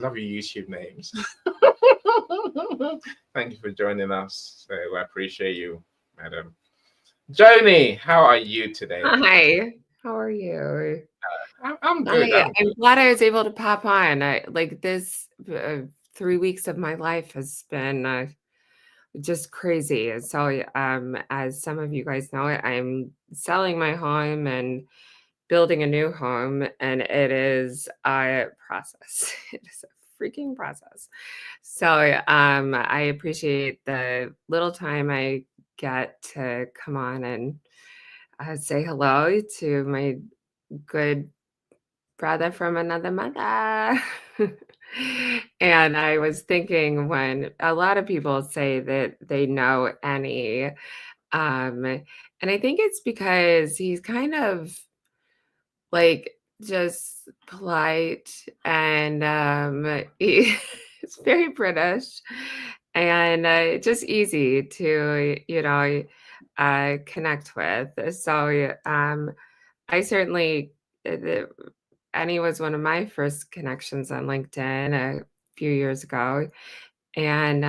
Love your YouTube names. Thank you for joining us. So I appreciate you, madam. Joni, how are you today? Hi, how are you? I'm good. I'm I'm glad I was able to pop on. This 3 weeks of my life has been just crazy. And so, as some of you guys know, I'm selling my home and building a new home, and it is a process. It is a freaking process. So, I appreciate the little time I get to come on and say hello to my good brother from another mother. And I was thinking when a lot of people say that they know Annie, and I think it's because he's kind of like just polite and he, it's very British and just easy to, connect with. So I certainly, Annie was one of my first connections on LinkedIn a few years ago. And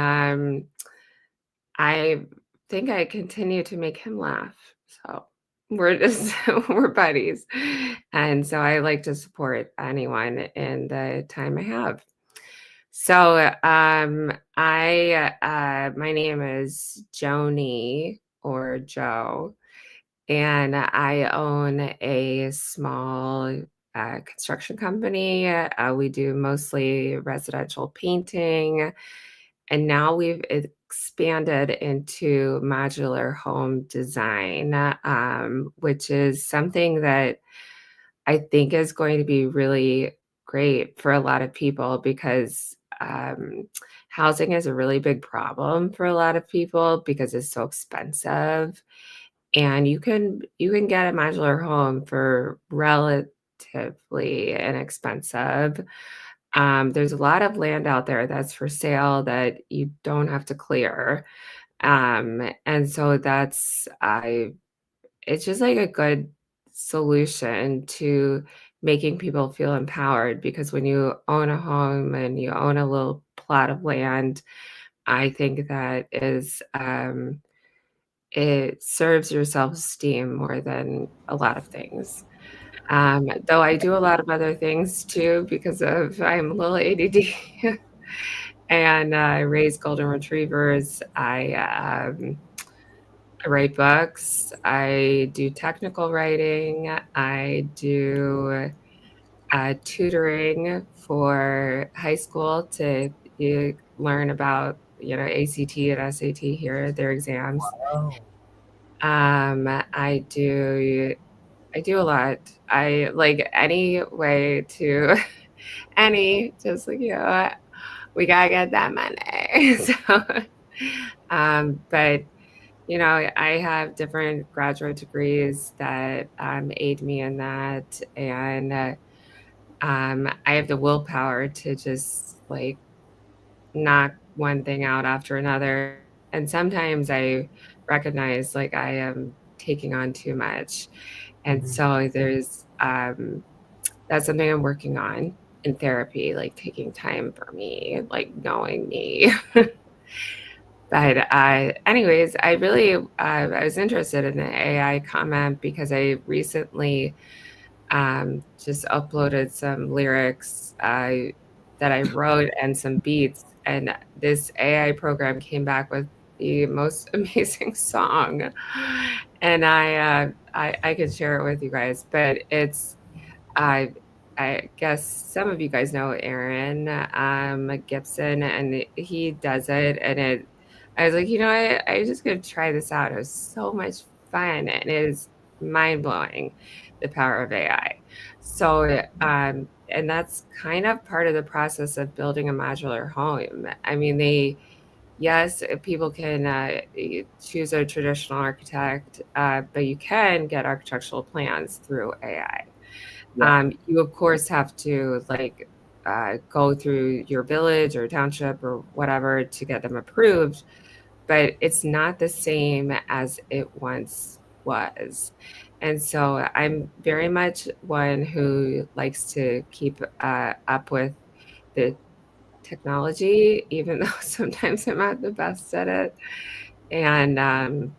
I think I continue to make him laugh. So we're just, we're buddies. And so I like to support anyone in the time I have. So my name is Joni or Joe, and I own a small construction company. We do mostly residential painting, and now we've expanded into modular home design, which is something that I think is going to be really great for a lot of people because housing is a really big problem for a lot of people because it's so expensive, and you can get a modular home for relatively inexpensive. There's a lot of land out there that's for sale that you don't have to clear. And so it's just like a good solution to making people feel empowered because when you own a home and you own a little plot of land, I think that is it serves your self-esteem more than a lot of things. Though I do a lot of other things too because of I'm a little ADD and I raise golden retrievers. I write books. I do technical writing. I do tutoring for high school to learn about ACT and SAT here, their exams. Oh, I do a lot. I like any way to any just like we gotta get that money. So but I have different graduate degrees that aid me in that, and I have the willpower to just like knock one thing out after another. And sometimes I recognize like I am taking on too much. And mhm. so that's something I'm working on in therapy, like taking time for me, like knowing me. But anyways, I was interested in the AI comment because I recently just uploaded some lyrics that I wrote and some beats, and this AI program came back with the most amazing song, and I could share it with you guys. But I I guess some of you guys know Aaron Gibson, and he does it, and I was like, I just gonna try this out. It was so much fun, and it is mind blowing, the power of AI. So, and that's kind of part of the process of building a modular home. I mean, yes, people can choose a traditional architect, but you can get architectural plans through AI. Yeah. You of course have to like go through your village or township or whatever to get them approved, but it's not the same as it once was. And so I'm very much one who likes to keep up with the technology, even though sometimes I'm not the best at it. And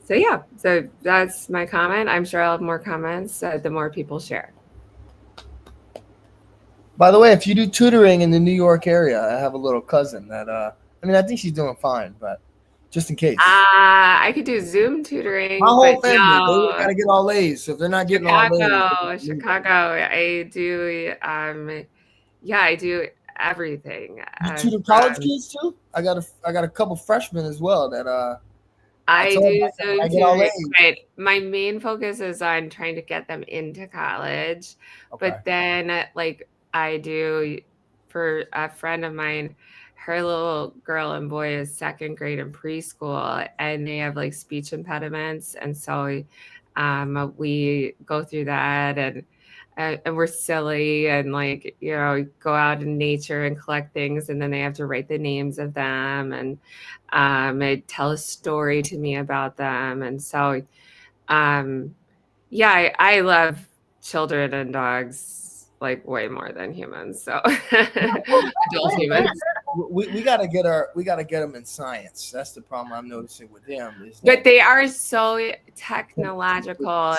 so yeah, so that's my comment. I'm sure I'll have more comments the more people share. By the way, if you do tutoring in the New York area, I have a little cousin that I mean, I think she's doing fine, but just in case. I could do Zoom tutoring, My whole but family, they no. gotta get all A's. So if they're not getting all A's, Chicago. I do. Yeah, I do everything. you tutor college kids too? I got a couple freshmen as well that I do Zoom I get all tutoring, A's. but my main focus is on trying to get them into college. Okay. But then, like I do for a friend of mine, her little girl and boy is second grade in preschool, and they have like speech impediments, and so we go through that, and we're silly, and like go out in nature and collect things, and then they have to write the names of them, and tell a story to me about them, and so yeah, I love children and dogs like way more than humans. So adult humans. We gotta get them in science. That's the problem I'm noticing with them. But they are so technological.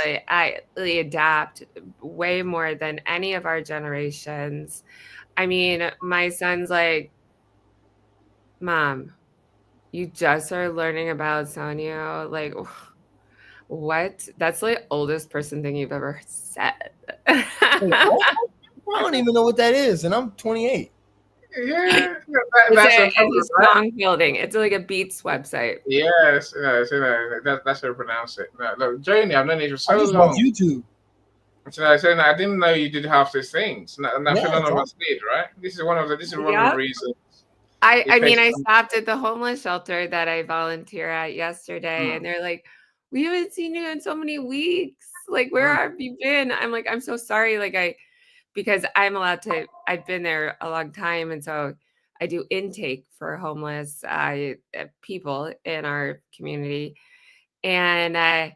They adapt way more than any of our generations. I mean, my son's like, Mom, you just are learning about Sanyo. Like, what? That's like oldest person thing you've ever said. I don't even know what that is, and I'm 28. Yeah, it's a song building. It's like a Beats website. Yes, that's how you pronounce it. No, look, Joni, I've known you for so long. I just YouTube. So I didn't know you did half these things. None of us did, right? This is one of the reasons. I mean, I stopped at the homeless shelter that I volunteer at yesterday, and they're like, "We haven't seen you in so many weeks. Like, where have you been?" I'm like, "I'm so sorry." Like because I'm allowed to. I've been there a long time, and so I do intake for homeless people in our community. And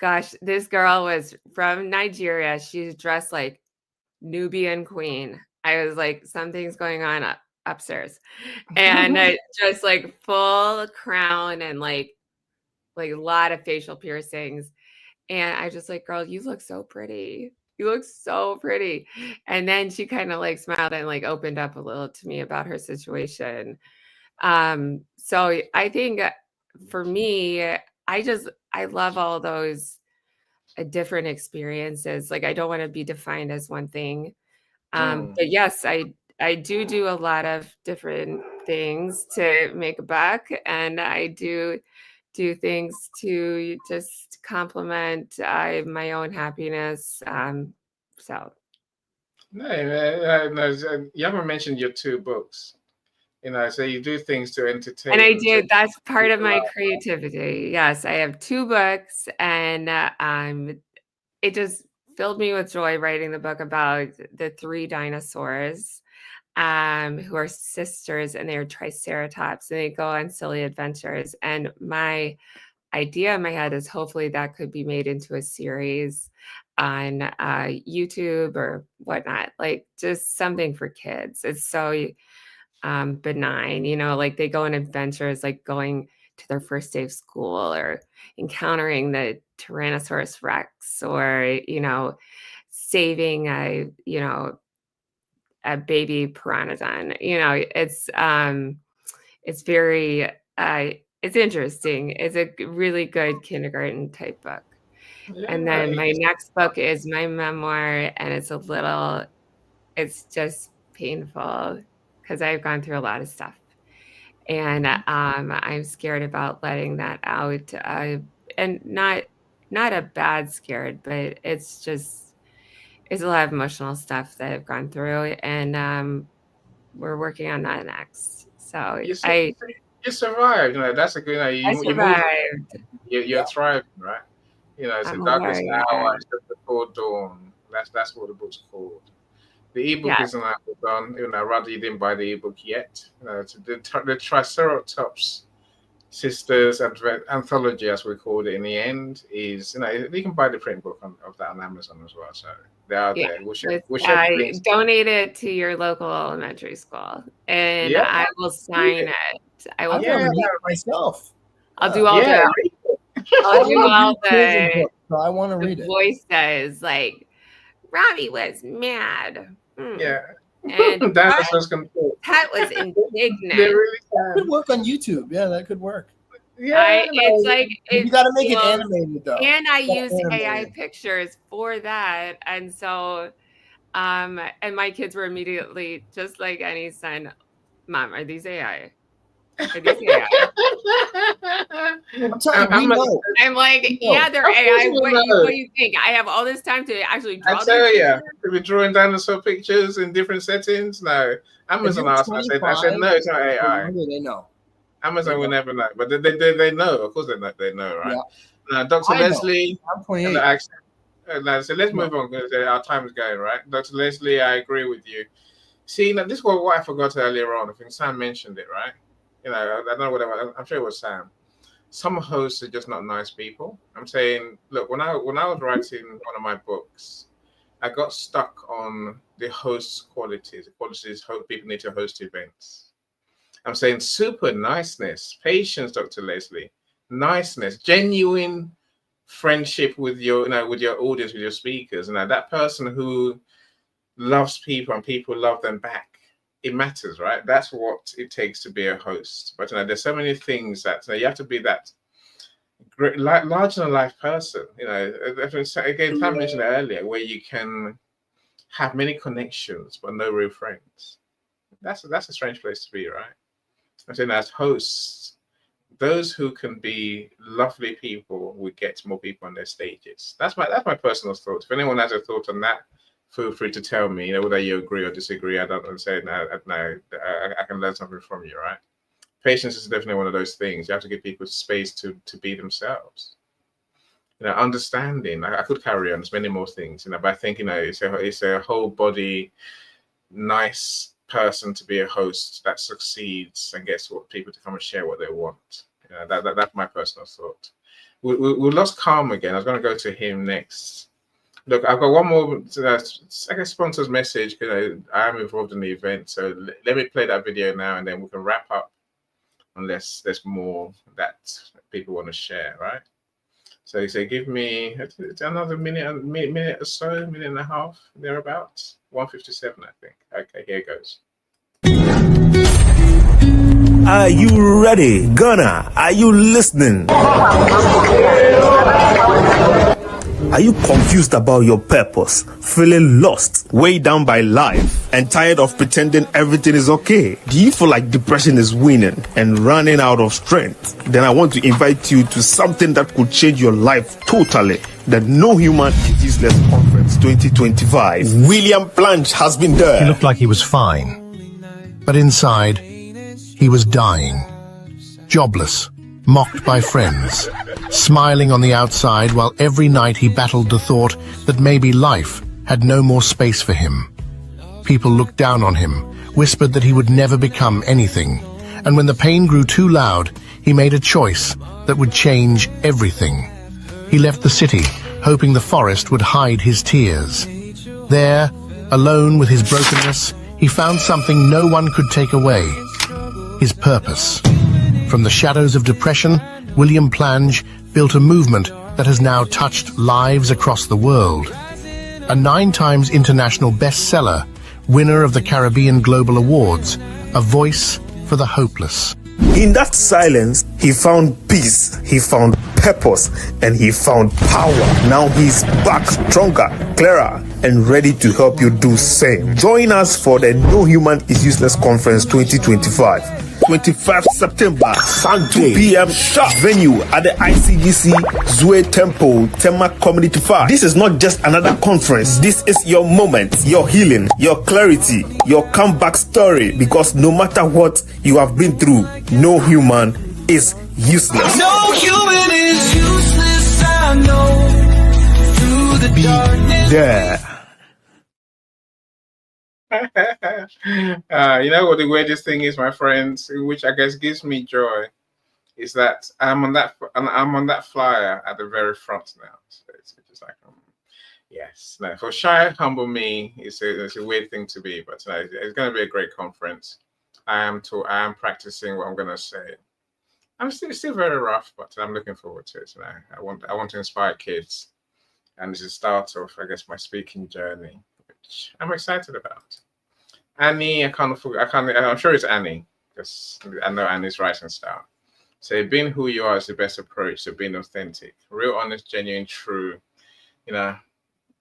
gosh, this girl was from Nigeria. She's dressed like Nubian queen. I was like, something's going on upstairs, and just like full crown and like a lot of facial piercings. And I just like, girl, you look so pretty. You look so pretty. And then she kind of like smiled and like opened up a little to me about her situation. So I think for me, I love all those different experiences. Like I don't want to be defined as one thing. But yes, I do a lot of different things to make a buck, and I do things to just complement my own happiness. So. No, you haven't mentioned your 2 books. So you do things to entertain. And I do. That's part of my creativity. Yes, I have 2 books, and it just filled me with joy writing the book about the 3 dinosaurs who are sisters, and they're triceratops, and they go on silly adventures. And my idea in my head is hopefully that could be made into a series on YouTube or whatnot, like just something for kids. It's so benign, like they go on adventures, like going to their first day of school or encountering the Tyrannosaurus Rex, or saving a baby pteranodon. It's very it's interesting. It's a really good kindergarten type book. And then my next book is my memoir, and it's just painful because I've gone through a lot of stuff, and I'm scared about letting that out, and not a bad scared, but it's a lot of emotional stuff that I've gone through, and we're working on that next. So you survived. That's a good. I survived. You're thriving, right? It's the darkest hour, it's the full dawn. That's what the book's called. The ebook is on Amazon. Rather you didn't buy the ebook yet. The Triceratops Sisters Anthology, as we called it in the end, is you can buy the print book of that on Amazon as well. So They are Yeah. there. We should bring. Donate it to your local elementary school, and Yeah. I will sign it. I will. I've never read it myself. I'll do all Yeah. I'll do all Children's the book, so I want to read it. voices like Robbie was mad. Yeah. And Dinosaurs can talk. Pat was They indignant. really It could can. work on YouTube. Yeah, that could work. Yeah. It's like You got to make it animated though. and I Gotta use animate AI it. pictures for that, and so and my kids were immediately just like any son, Mom, are these AI? Are these AI? I'm telling you, we know. I'm like, No. yeah, they're Of course AI. we What know. do you think? I have all this time to actually draw I tell these you, pictures? we're drawing dinosaur pictures in different settings. No, Amazon asked me. I said no, it's not AI. They know. Amazon will never know, but they know. Of course, they know, right? Yeah. Dr. I know. Leslie. I'm 28. So let's move on because our time is going, right? Dr. Leslie, I agree with you. See, now, this is what I forgot earlier on. I think Sam mentioned it, right? I don't know whatever. I'm sure it was Sam. Some hosts are just not nice people. I'm saying, look, when I was writing one of my books, I got stuck on the host's qualities. The qualities people need to host events. I'm saying super niceness, patience, Dr. Leslie, niceness, genuine friendship with your audience, with your speakers, and that person who loves people and people love them back. It matters, right? That's what it takes to be a host. But there's so many things that you have to be that great, larger than life person. Again, Tam mentioned it earlier, where you can have many connections but no real friends. That's a strange place to be, right? I'm saying as hosts, those who can be lovely people will get more people on their stages. That's my personal thought. If anyone has a thought on that, feel free to tell me, whether you agree or disagree. I don't say no. I can learn something from you, right? Patience is definitely one of those things. You have to give people space to be themselves. Understanding. I could carry on. There's many more things. But I think it's a whole body, nice person to be a host that succeeds and gets what people to come and share what they want. That's my personal thought. We lost Calm again. I was going to go to him next. Look, I've got one more sponsor's message because I am involved in the event. So let me play that video now, and then we can wrap up unless there's more that people want to share, right? So you say, give me another minute or so, minute and a half, thereabouts. 1:57, I think. Okay, here it goes. Are you ready? Ghana, are you listening? Are you confused about your purpose, feeling lost, weighed down by life, and tired of pretending everything is okay? Do you feel like depression is winning and running out of strength? Then I want to invite you to something that could change your life totally. The No Human is Useless Conference 2025. William Planch has been there. He looked like he was fine, but inside, he was dying, jobless, mocked by friends, smiling on the outside while every night he battled the thought that maybe life had no more space for him. People looked down on him, whispered that he would never become anything, and when the pain grew too loud, he made a choice that would change everything. He left the city, hoping the forest would hide his tears. There, alone with his brokenness, he found something no one could take away: his purpose. From the shadows of depression, William Plange built a movement that has now touched lives across the world. A 9-time international bestseller, winner of the Caribbean Global Awards, a voice for the hopeless. In that silence, he found peace, he found purpose, and he found power. Now he's back stronger, clearer, and ready to help you do same. Join us for the No Human is Useless Conference 2025. 25th September, Sunday, 2 p.m. sharp. Venue at the ICGC Zue Temple, Tema Community Park. This is not just another conference. This is your moment, your healing, your clarity, your comeback story. Because no matter what you have been through, no human is useless. No human is useless, I know. Through the darkness. There. What the weirdest thing is, my friends, which I guess gives me joy, is that I'm on that flyer at the very front now. So it's just like, Yes. No, for shy, humble me, it's a weird thing to be, but it's going to be a great conference. I am practicing what I'm going to say. I'm still very rough, but I'm looking forward to it. I want to inspire kids, and it's the start of, I guess, my speaking journey, which I'm excited about. Annie, I'm sure it's Annie, because I know Annie's writing style. So being who you are is the best approach to being authentic, real, honest, genuine, true. You know,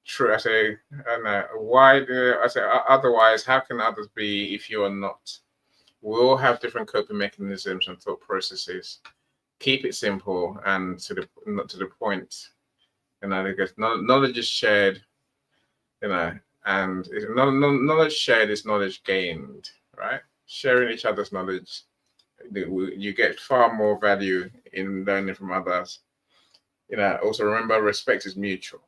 true. I say, I say, otherwise, how can others be if you are not? We all have different coping mechanisms and thought processes. Keep it simple and not to the point. Because knowledge is shared, and knowledge shared is knowledge gained, right? Sharing each other's knowledge, you get far more value in learning from others. Also remember, respect is mutual,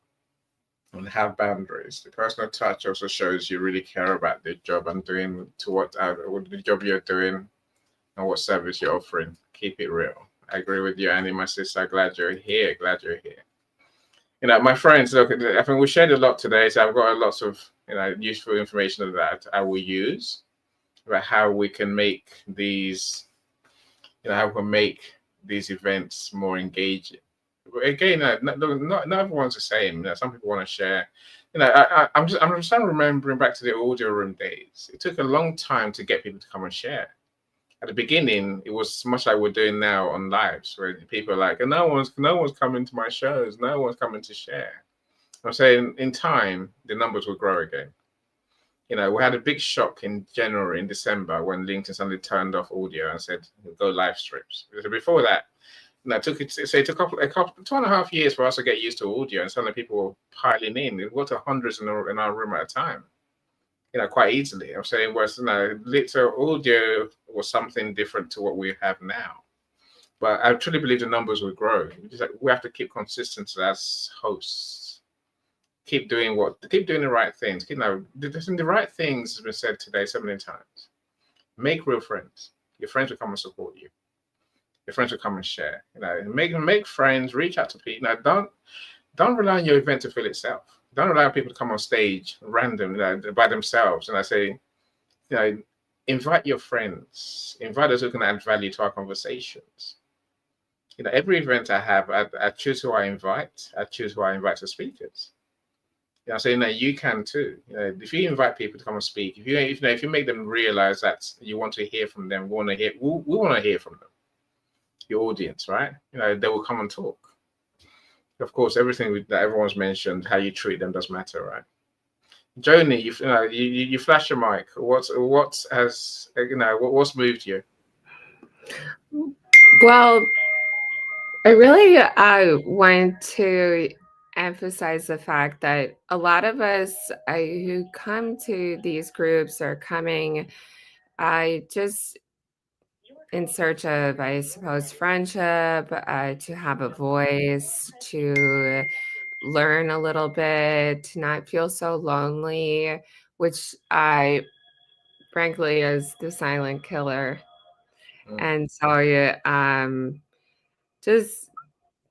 and have boundaries. The personal touch also shows you really care about the job and doing to what the job you're doing and what service you're offering. Keep it real. I agree with you, Annie, my sister. Glad you're here. My friends, look, I think we shared a lot today, so I've got a lot of useful information that I will use about how we can make these events more engaging. Again, not everyone's the same. Some people want to share. I'm just remembering back to the audio room days. It took a long time to get people to come and share. At the beginning, it was much like we're doing now on lives, where people are like, no one's coming to my shows, no one's coming to share. I'm saying in time, the numbers will grow again. We had a big shock in January, in December, when LinkedIn suddenly turned off audio and said, go live streams. Before that, it took 2.5 years for us to get used to audio, and suddenly people were piling in. It got to hundreds in our room at a time, quite easily. I'm saying, little audio was something different to what we have now. But I truly believe the numbers will grow. We have to keep consistent as hosts. Keep doing the right things. The right things has been said today so many times. Make real friends. Your friends will come and support you. Your friends will come and share. Make friends. Reach out to people. Don't rely on your event to fill itself. Don't allow people to come on stage random, by themselves. And I say, invite your friends. Invite those who can add value to our conversations. Every event I have, I choose who I invite. I choose who I invite to speakers. I'm saying that you can too. If you invite people to come and speak, if you make them realize that you want to hear from them, we want to hear from them. Your audience, right? They will come and talk. Of course, everything that everyone's mentioned, how you treat them does matter, right? Joni, you flash your mic. What's moved you? Well, I really want to emphasize the fact that a lot of us who come to these groups are coming just in search of, I suppose, friendship, to have a voice, to learn a little bit, to not feel so lonely, which I frankly is the silent killer. And so just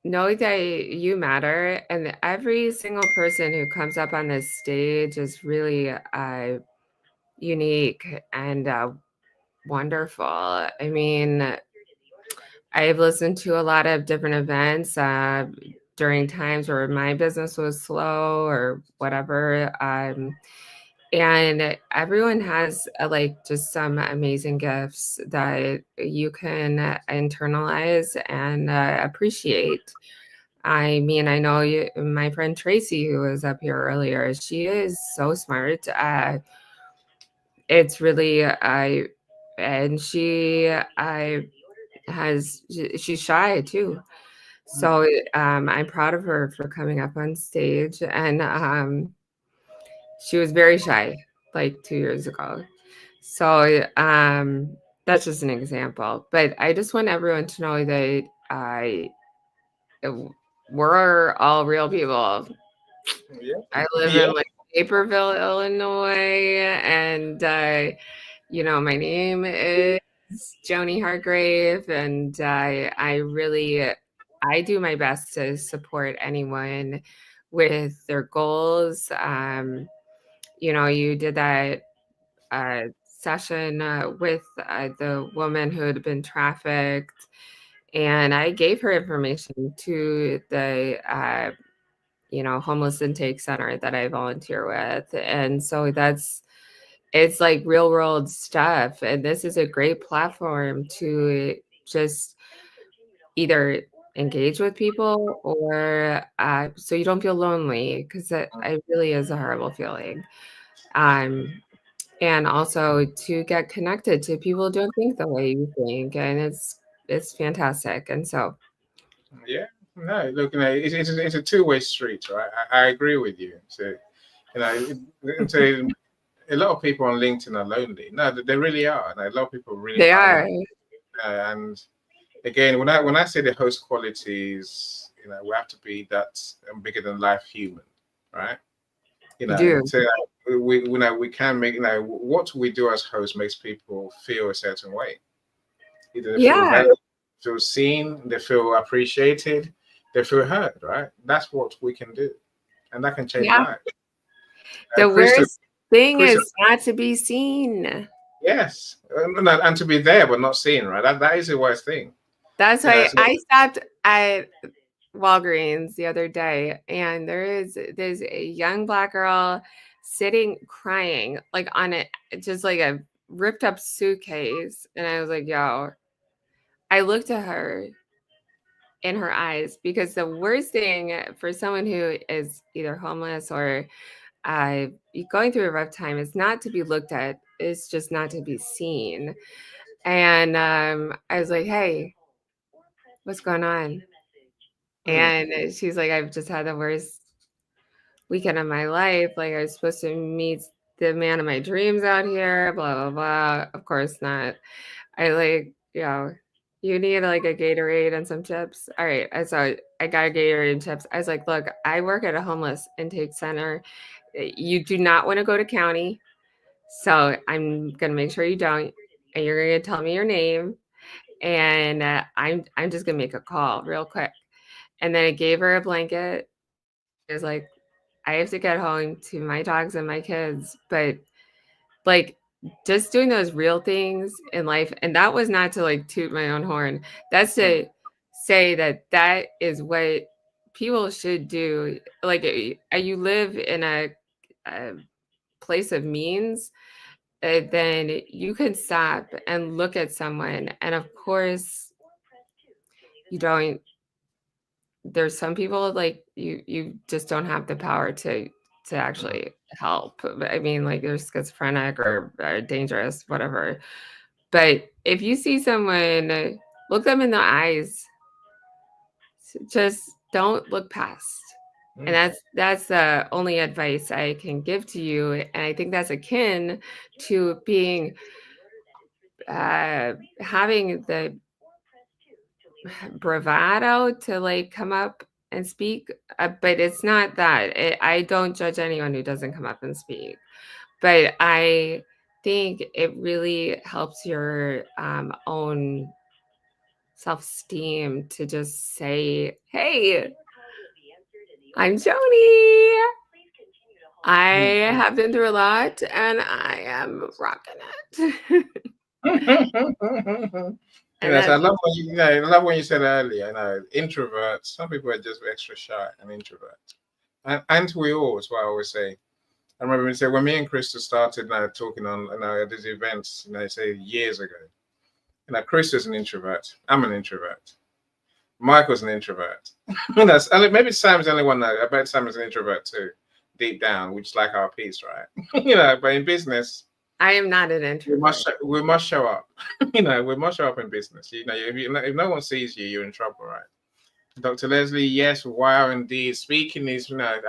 know that you matter, and every single person who comes up on this stage is really unique and wonderful. I mean, I've listened to a lot of different events during times where my business was slow or whatever. And everyone has just some amazing gifts that you can internalize and appreciate. I mean, I know my friend Tracy, who was up here earlier, she is so smart. It's really, and she's shy too. So I'm proud of her for coming up on stage, and she was very shy like 2 years ago. So that's just an example. But I just want everyone to know that we're all real people. Yeah. I live in Naperville, Illinois, and my name is Joni Hargrave, and I do my best to support anyone with their goals. You did that session with the woman who had been trafficked, and I gave her information to the homeless intake center that I volunteer with. And so it's like real world stuff. And this is a great platform to just either engage with people or so you don't feel lonely, because it really is a horrible feeling. And also to get connected to people who don't think the way you think. And it's fantastic. And so, yeah, no, look, it's a two-way street, right? I agree with you. So, so a lot of people on LinkedIn are lonely. No, they really are. And a lot of people really they are. And again, when I say the host qualities, we have to be that bigger than life human, right? So we can make what we do as hosts makes people feel a certain way. Either they feel valued, feel seen, they feel appreciated, they feel heard, right? That's what we can do, and that can change lives. The worst thing is not to be seen. Yes, and to be there but not seen, right? That is the worst thing. That's why I stopped at Walgreens the other day, and there's a young Black girl sitting crying like on it, just like a ripped up suitcase. And I was like, yo, I looked at her in her eyes, because the worst thing for someone who is either homeless or going through a rough time is not to be looked at, it's just not to be seen. And I was like, hey, what's going on? And she's like, I've just had the worst weekend of my life. Like, I was supposed to meet the man of my dreams out here, blah, blah, blah. Of course not. I like, you need like a Gatorade and some chips. All right. So I got a Gatorade and chips. I was like, look, I work at a homeless intake center. You do not want to go to county. So I'm going to make sure you don't. And you're going to tell me your name. And I'm just going to make a call real quick. And then I gave her a blanket. It was like, I have to get home to my dogs and my kids. But like, just doing those real things in life. And that was not to like toot my own horn. That's to say that is what people should do. Like, you live in a place of means, then you can stop and look at someone. And of course, there's some people like you just don't have the power to actually help. I mean, like, they're schizophrenic or dangerous, whatever. But if you see someone, look them in the eyes. Just don't look past. And that's the only advice I can give to you. And I think that's akin to being having the bravado to like come up and speak, but it's not that. I don't judge anyone who doesn't come up and speak, but I think it really helps your own self-esteem to just say, hey, I'm Joni. I have been through a lot and I am rocking it. Yes, I love when you said earlier, introverts. Some people are just extra shy and introverts, and we all, is what I always say. I remember when me and Krista started talking on these events, say years ago. Krista's an introvert. I'm an introvert. Michael's an introvert. Maybe Sam's the only one that I bet Sam is an introvert too, deep down. We just like our peace, right? But in business, I am not an introvert. We must show up. We must show up in business. If no one sees you, you're in trouble, right? Dr. Leslie, yes, wow, indeed. Speaking is, I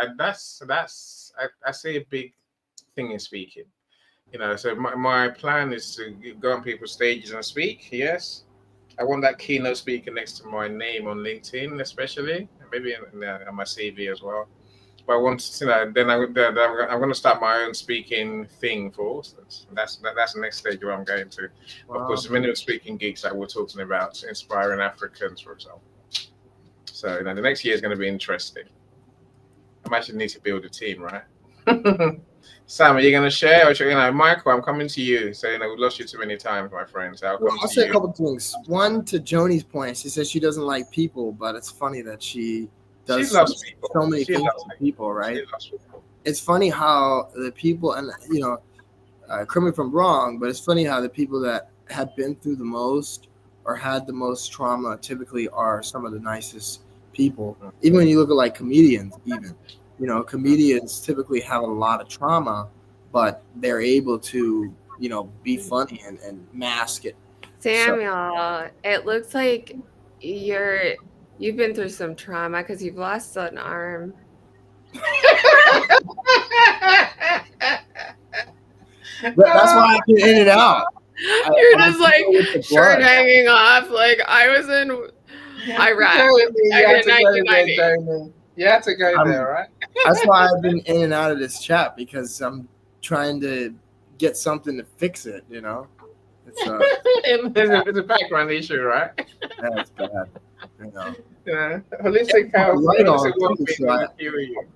see a big thing in speaking. So my plan is to go on people's stages and speak. Yes, I want that keynote speaker next to my name on LinkedIn, especially, maybe on my CV as well. But I want then I'm going to start my own speaking thing for Authors. That's the next stage where I'm going to. Wow. Of course, many of the speaking gigs that we're talking about, inspiring Africans, for example. So the next year is going to be interesting. I actually need to build a team, right? Sam, are you going to share? Or Michael, I'm coming to you. So, we've lost you too many times, my friend. So I'll say a couple things. One, to Joni's point, she says she doesn't like people, but it's funny that she does She loves people. so many She things loves to people, right? She loves people. It's funny how the people, and correct me if I'm wrong, but it's funny how the people that have been through the most or had the most trauma typically are some of the nicest people. Even when you look at like comedians, even. Comedians typically have a lot of trauma, but they're able to, be funny and mask it. Samuel, it looks like you've been through some trauma because you've lost an arm. That's why I've been in and out. You're just like shirt hanging off. Like I was in Iraq. You had to go there, right? That's why I've been in and out of this chat, because I'm trying to get something to fix it. It's a background issue, right? That's bad. Holistic health. I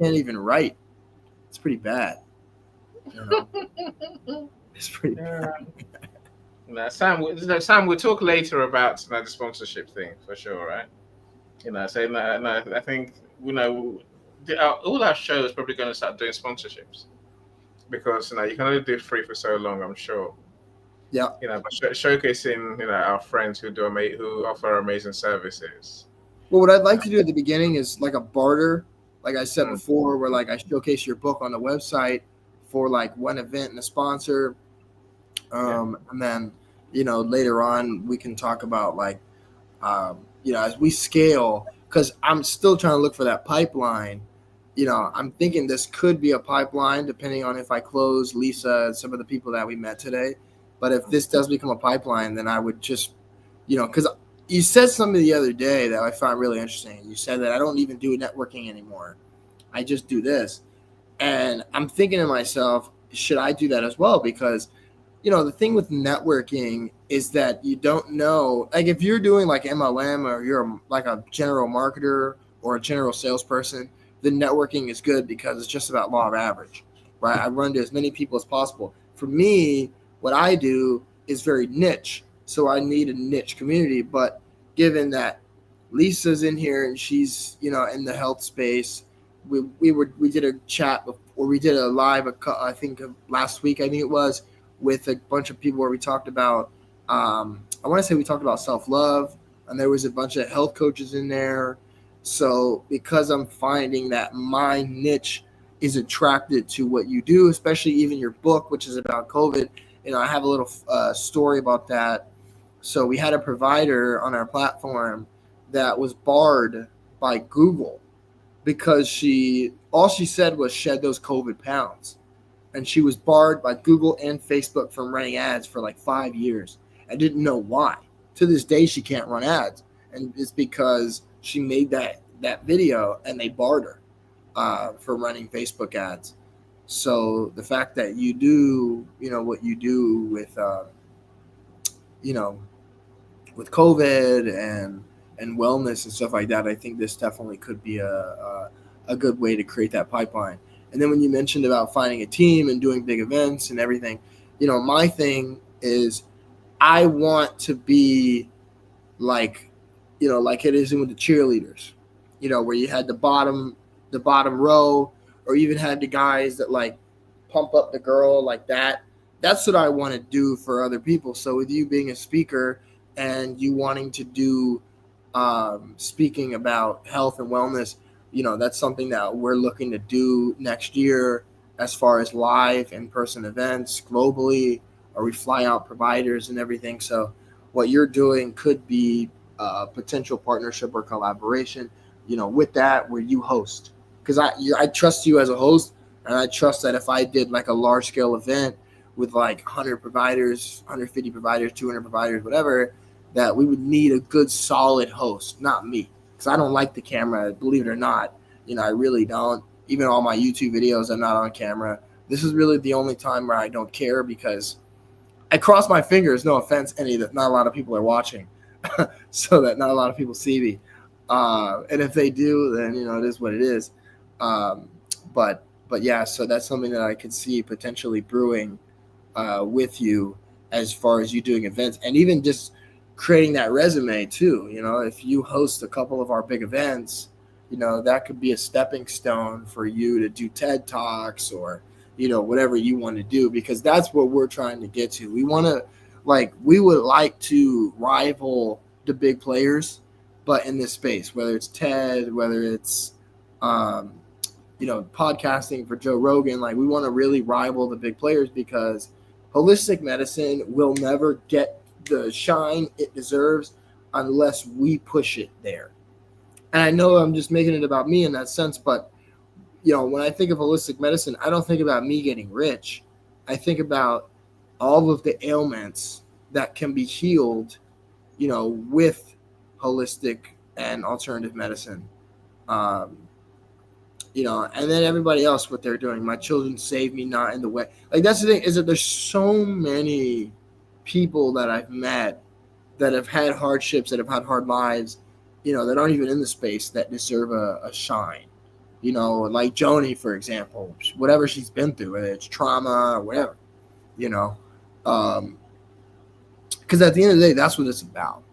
can't even write. It's pretty bad. It's pretty bad. Sam, we'll talk later about the sponsorship thing for sure, right? I think all our shows probably going to start doing sponsorships, because you can only do free for so long, I'm sure. Yeah. But showcasing our friends who offer amazing services. Well, what I'd like to do at the beginning is like a barter, like I said before, where like I showcase your book on the website for like one event and a sponsor, and then later on we can talk about like as we scale, because I'm still trying to look for that pipeline. I'm thinking this could be a pipeline depending on if I close Lisa and some of the people that we met today. But if this does become a pipeline, then I would just, because you said something the other day that I found really interesting. You said that I don't even do networking anymore. I just do this. And I'm thinking to myself, should I do that as well? Because, the thing with networking is that you don't know, like if you're doing like MLM or you're like a general marketer or a general salesperson, the networking is good because it's just about law of average, right? I run to as many people as possible. For me, what I do is very niche. So I need a niche community. But given that Lisa's in here and she's, in the health space, we did a chat or we did a live, I think last week, I think it was, with a bunch of people where we talked about, I want to say we talked about self-love, and there was a bunch of health coaches in there. So because I'm finding that my niche is attracted to what you do, especially even your book, which is about COVID, I have a little story about that. So we had a provider on our platform that was barred by Google because all she said was shed those COVID pounds. And she was barred by Google and Facebook from running ads for like 5 years. I didn't know why. To this day, she can't run ads. And it's because she made that video and they barred her for running Facebook ads. So the fact that you do, what you do with, with COVID and wellness and stuff like that, I think this definitely could be a good way to create that pipeline. And then when you mentioned about finding a team and doing big events and everything, my thing is I want to be like, like it is with the cheerleaders, where you had the bottom row, or even had the guys that like pump up the girl like that. That's what I want to do for other people. So with you being a speaker and you wanting to do speaking about health and wellness, that's something that we're looking to do next year as far as live in-person events globally, or we fly out providers and everything. So what you're doing could be a potential partnership or collaboration, with that, where you host. Because I trust you as a host, and I trust that if I did like a large-scale event with like 100 providers, 150 providers, 200 providers, whatever, that we would need a good, solid host, not me. Because I don't like the camera, believe it or not. I really don't. Even all my YouTube videos, I'm not on camera. This is really the only time where I don't care, because I cross my fingers, no offense, that not a lot of people are watching, so that not a lot of people see me. And if they do, then, it is what it is. but yeah, so that's something that I could see potentially brewing with you as far as you doing events and even just creating that resume too. You know, if you host a couple of our big events, you know, that could be a stepping stone for you to do TED Talks or, you know, whatever you want to do, because that's what we're trying to get to. We want to, like, we would like to rival the big players, but in this space, whether it's TED, whether it's, you know, podcasting for Joe Rogan, like we want to really rival the big players, because holistic medicine will never get the shine it deserves unless we push it there. And I know I'm just making it about me in that sense, but you know, when I think of holistic medicine, I don't think about me getting rich. I think about all of the ailments that can be healed, you know, with holistic and alternative medicine. You know, and then everybody else, what they're doing. My children save me not in the way. Like, that's the thing, is that there's so many people that I've met that have had hardships, that have had hard lives, you know, that aren't even in the space, that deserve a shine. You know, like Joni, for example, whatever she's been through, whether it's trauma or whatever, you know. Because at the end of the day, that's what it's about.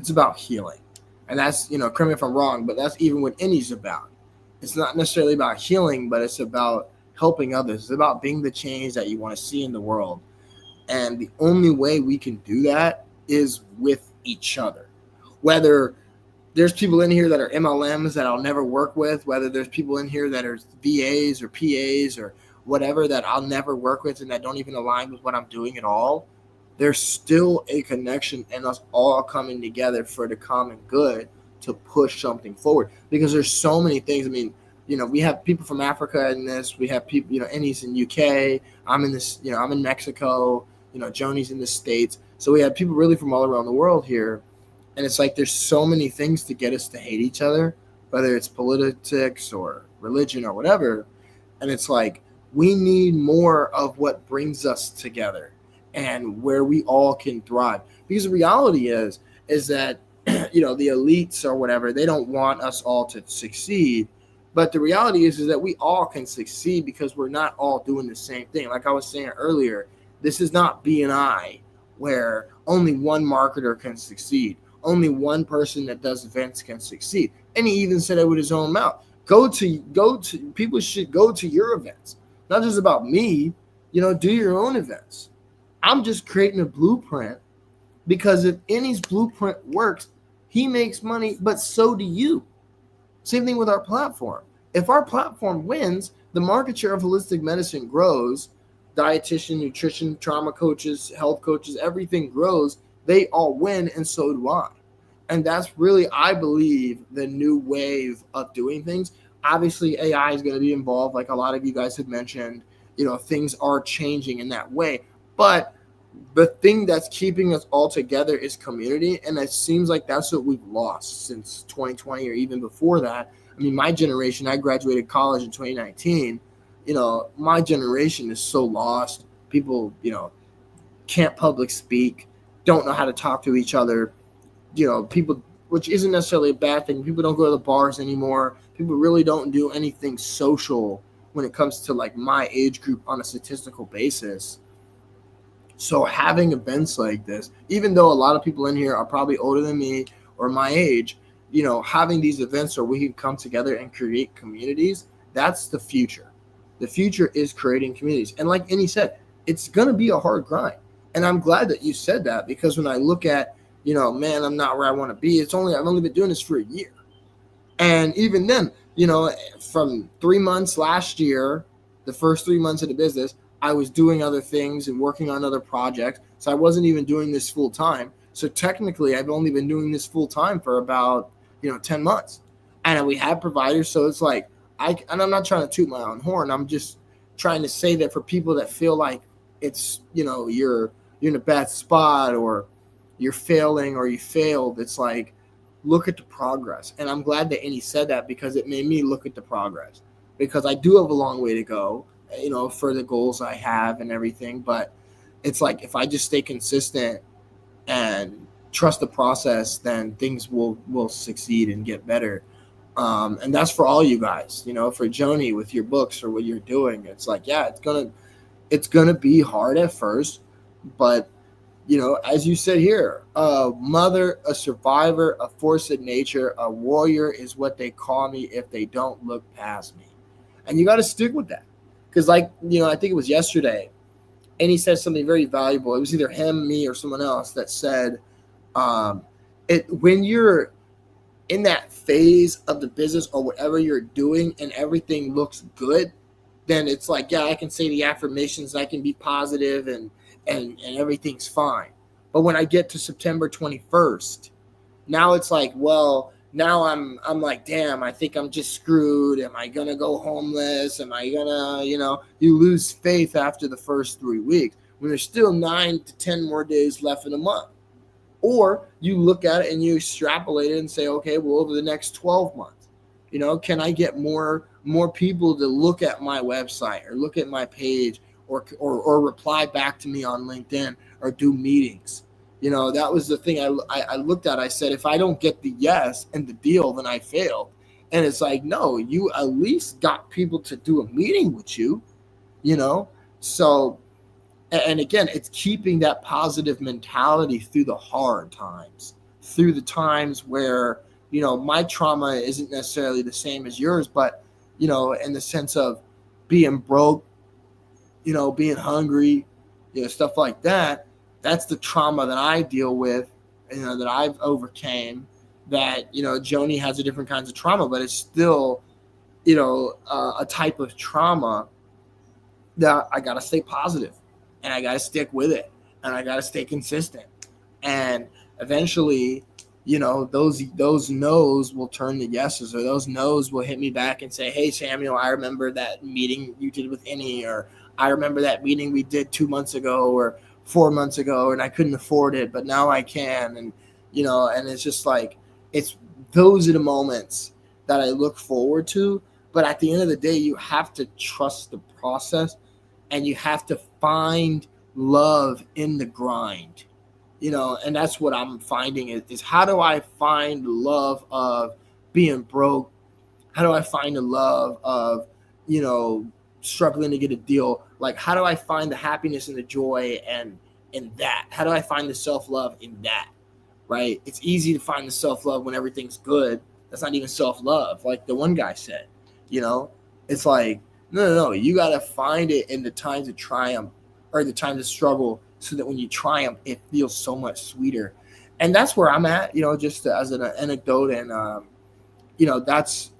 It's about healing. And that's, you know, correct me if I'm wrong, but that's even what any's about. It's not necessarily about healing, but it's about helping others. It's about being the change that you want to see in the world. And the only way we can do that is with each other. Whether there's people in here that are MLMs that I'll never work with, whether there's people in here that are VAs or PAs or whatever that I'll never work with and that don't even align with what I'm doing at all, there's still a connection and us all coming together for the common good to push something forward. Because there's so many things. I mean, you know, we have people from Africa in this. We have people, you know, Annie's in UK. I'm in this, you know, I'm in Mexico. You know, Joni's in the States. So we have people really from all around the world here. And it's like there's so many things to get us to hate each other, whether it's politics or religion or whatever. And it's like we need more of what brings us together and where we all can thrive. Because the reality is that, you know, the elites or whatever, they don't want us all to succeed. But the reality is that we all can succeed because we're not all doing the same thing. Like I was saying earlier, this is not BNI where only one marketer can succeed. Only one person that does events can succeed. And he even said it with his own mouth. People should go to your events. Not just about me, you know, do your own events. I'm just creating a blueprint because if any's blueprint works, he makes money, but so do you. Same thing with our platform. If our platform wins, the market share of holistic medicine grows. Dietitian, nutrition, trauma coaches, health coaches, everything grows. They all win, and so do I. And that's really, I believe, the new wave of doing things. Obviously, AI is going to be involved, like a lot of you guys have mentioned. You know, things are changing in that way. But the thing that's keeping us all together is community, and it seems like that's what we've lost since 2020 or even before that. I mean, my generation, I graduated college in 2019. You know, my generation is so lost. People, you know, can't public speak, don't know how to talk to each other. You know, people, which isn't necessarily a bad thing. People don't go to the bars anymore. People really don't do anything social when it comes to like my age group on a statistical basis. So having events like this, even though a lot of people in here are probably older than me or my age, you know, having these events where we can come together and create communities, that's the future. The future is creating communities. And like Annie said, it's going to be a hard grind. And I'm glad that you said that, because when I look at, you know, man, I'm not where I want to be. I've only been doing this for a year. And even then, you know, from 3 months last year, the first 3 months of the business, I was doing other things and working on other projects. So I wasn't even doing this full time. So technically, I've only been doing this full time for about, 10 months. And we have providers. So it's like, and I'm not trying to toot my own horn. I'm just trying to say that for people that feel like it's, you're in a bad spot or you're failing or you failed, it's like, look at the progress. And I'm glad that Annie said that, because it made me look at the progress, because I do have a long way to go, for the goals I have and everything. But it's like, if I just stay consistent and trust the process, then things will succeed and get better. And that's for all you guys, you know, for Joni with your books or what you're doing. It's like, yeah, it's gonna be hard at first, but you know, as you said here, a mother, a survivor, a force of nature, a warrior is what they call me if they don't look past me. And you got to stick with that. Because, like, you know, I think it was yesterday, and he said something very valuable. It was either him, me, or someone else that said, when you're in that phase of the business or whatever you're doing and everything looks good, then it's like, yeah, I can say the affirmations, I can be positive and everything's fine. But when I get to September 21st, now it's like, well, now I'm like, damn, I think I'm just screwed. Am I going to go homeless? Am I going to, you know, you lose faith after the first 3 weeks when there's still 9 to 10 more days left in the month. Or you look at it and you extrapolate it and say, okay, well, over the next 12 months, you know, can I get more people to look at my website or look at my page or reply back to me on LinkedIn or do meetings? You know, that was the thing I looked at. I said, if I don't get the yes and the deal, then I failed. And it's like, no, you at least got people to do a meeting with you, you know? So, and again, it's keeping that positive mentality through the hard times, through the times where, you know, my trauma isn't necessarily the same as yours, but, you know, in the sense of being broke, you know, being hungry, you know, stuff like that. That's the trauma that I deal with, you know, that I've overcame. That, you know, Joni has a different kinds of trauma, but it's still, you know, a type of trauma that I got to stay positive and I got to stick with it and I got to stay consistent. And eventually, you know, those no's will turn to yeses, or those no's will hit me back and say, hey, Samuel, I remember that meeting you did with Innie, or I remember that meeting we did 2 months ago or 4 months ago, and I couldn't afford it, but now I can. And, you know, and it's just like, those are the moments that I look forward to. But at the end of the day, you have to trust the process and you have to find love in the grind, you know, and that's what I'm finding is how do I find the love of being broke? How do I find the love of, you know, struggling to get a deal? Like, how do I find the happiness and the joy and in that? How do I find the self-love in that? Right? It's easy to find the self-love when everything's good. That's not even self-love. Like the one guy said, you know, it's like, no. You got to find it in the times of triumph or the times of struggle, so that when you triumph, it feels so much sweeter. And that's where I'm at, you know, just as an anecdote. And, you know, that's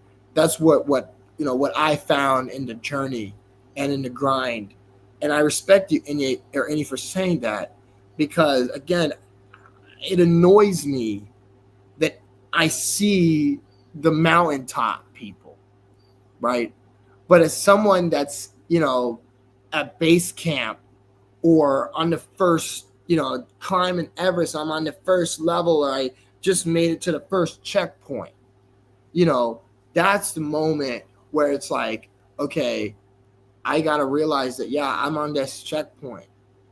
what, you know, what I found in the journey and in the grind. And I respect you, Innie, for saying that, because again, it annoys me that I see the mountaintop people, right? But as someone that's, you know, at base camp or on the first, you know, climbing Everest, I'm on the first level, or I just made it to the first checkpoint, you know, that's the moment where it's like, okay, I got to realize that, yeah, I'm on this checkpoint,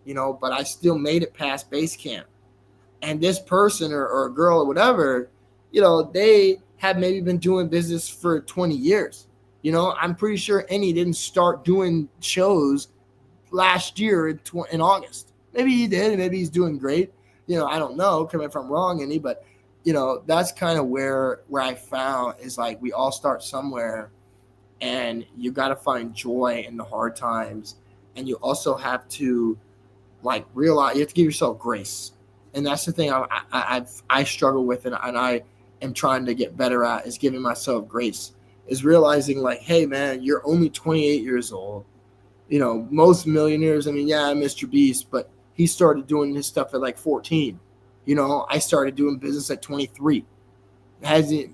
you know, but I still made it past base camp. And this person or a girl or whatever, you know, they have maybe been doing business for 20 years. You know, I'm pretty sure Innie didn't start doing shows last year in August. Maybe he did, and maybe he's doing great. You know, I don't know. Correct me if I'm wrong, Innie, but, you know, that's kind of where I found is like we all start somewhere, and you got to find joy in the hard times. And you also have to, like, realize you have to give yourself grace. And that's the thing I struggle with, and I am trying to get better at, is giving myself grace, is realizing like, hey, man, you're only 28 years old. You know, most millionaires, I mean, yeah, Mr. Beast, but he started doing his stuff at like 14. You know, I started doing business at 23. It hasn't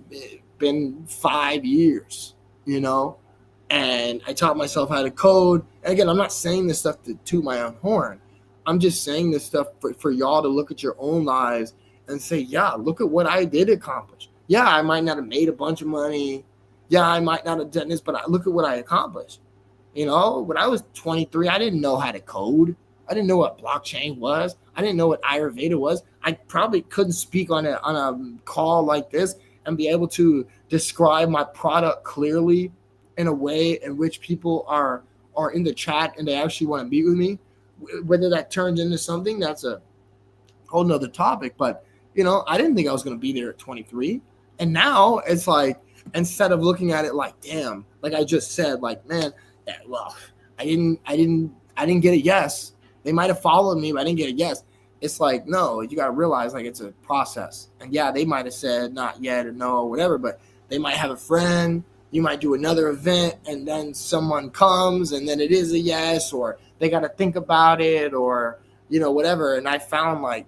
been 5 years, you know, and I taught myself how to code. And again, I'm not saying this stuff to toot my own horn. I'm just saying this stuff for y'all to look at your own lives and say, yeah, look at what I did accomplish. Yeah, I might not have made a bunch of money. Yeah, I might not have done this, but look at what I accomplished. You know, when I was 23, I didn't know how to code. I didn't know what blockchain was. I didn't know what Ayurveda was. I probably couldn't speak on a call like this and be able to describe my product clearly in a way in which people are in the chat and they actually want to meet with me. Whether that turns into something, that's a whole nother topic. But I didn't think I was going to be there at 23, and now it's like, instead of looking at it like, damn, like I just said, like, man, well, I didn't get a yes. They might have followed me, but I didn't get a yes. It's like, no, you got to realize, like, it's a process. And yeah, they might have said not yet or no or whatever, but they might have a friend. You might do another event, and then someone comes, and then it is a yes, or they got to think about it, or whatever. And I found, like,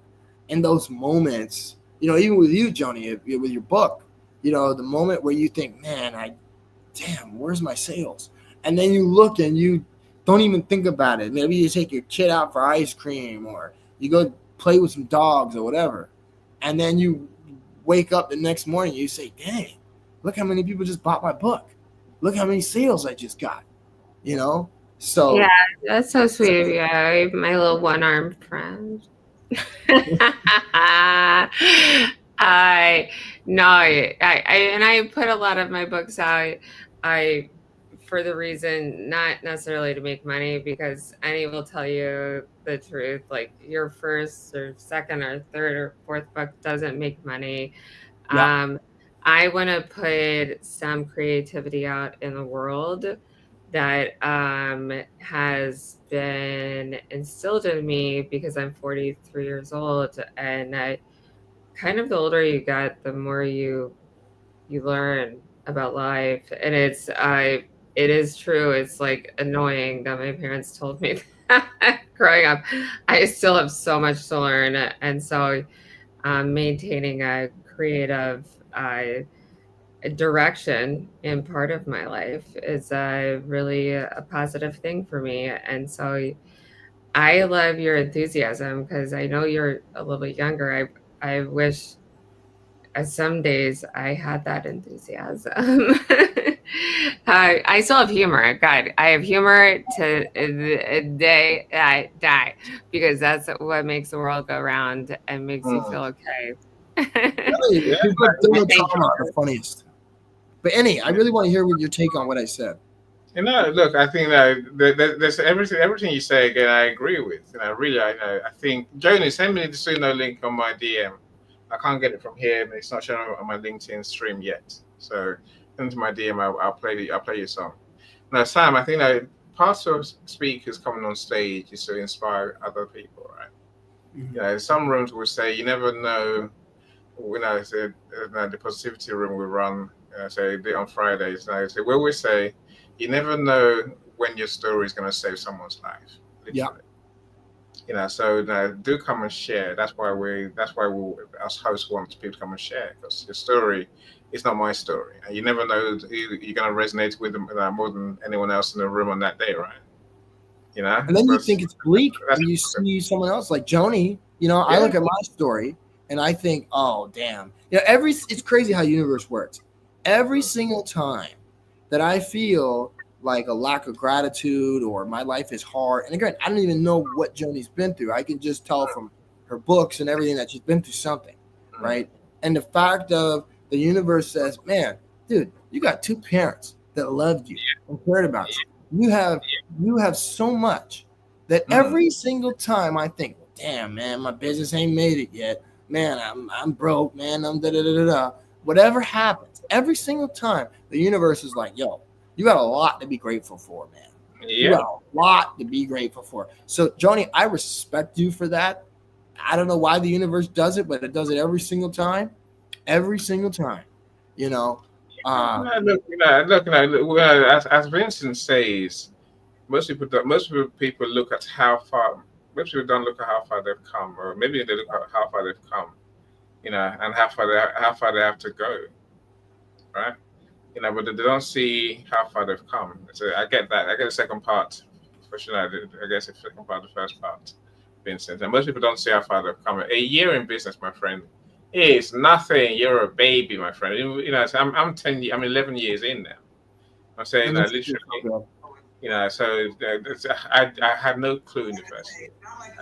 in those moments, even with you, Joni, with your book, the moment where you think, man, damn, where's my sales? And then you look and you don't even think about it. Maybe you take your kid out for ice cream, or you go play with some dogs or whatever. And then you wake up the next morning, you say, dang, look how many people just bought my book. Look how many sales I just got, So yeah, that's so sweet of you. My little one-armed friend. I put a lot of my books out for the reason, not necessarily to make money, because Annie will tell you the truth, like your first or second or third or fourth book doesn't make money. Yeah. I want to put some creativity out in the world that has been instilled in me because I'm 43 years old, and kind of the older you get, the more you learn about life. And it is true. It's like annoying that my parents told me that growing up. I still have so much to learn, and so maintaining a creative direction in part of my life is really a positive thing for me. And so I love your enthusiasm, because I know you're a little younger. I wish some days I had that enthusiasm. I still have humor. God, I have humor to the day I die, because that's what makes the world go round and makes you feel okay. People don't are the funniest. But Annie, I really want to hear your take on what I said. Look, I think that there's everything you say again, I agree with. Really, I think, Joni, send me the Suno link on my DM. I can't get it from here, but it's not showing on my LinkedIn stream yet. So send to my DM, I'll play your song. Now, Sam, I think that part of speakers coming on stage is to inspire other people, right? Mm-hmm. Some rooms will say, you never know. The positivity room we run, say on Fridays. I say, we say, you never know when your story is going to save someone's life. Literally. Yeah. So do come and share. That's why we as hosts want people to come and share, because your story is not my story, and you never know who you're going to resonate with them more than anyone else in the room on that day, right? And then you think it's bleak when you see someone else like Joni. I look at my story and I think, oh damn. It's crazy how the universe works. Every single time that I feel like a lack of gratitude or my life is hard, and again, I don't even know what Joni's been through. I can just tell from her books and everything that she's been through something, right? And the fact of the universe says, man, dude, you got two parents that loved you and cared about you. You have so much that every single time I think, damn, man, my business ain't made it yet. Man, I'm broke, man. I'm da-da-da-da-da. Whatever happens, every single time, the universe is like, yo, you got a lot to be grateful for, man. Yeah. You got a lot to be grateful for. So, Joni, I respect you for that. I don't know why the universe does it, but it does it every single time. Every single time, Look, as Vincent says, most people look at how far. Most people don't look at how far they've come, or maybe they look at how far they've come, and how far they have to go, right? But they don't see how far they've come. So I get that. I get the second part, for sure. I guess the second part, the first part, Vincent. And most people don't see how far they've come. A year in business, my friend, is nothing. You're a baby, my friend. So I'm 11 years in now. I'm saying literally. So I had no clue in the first year.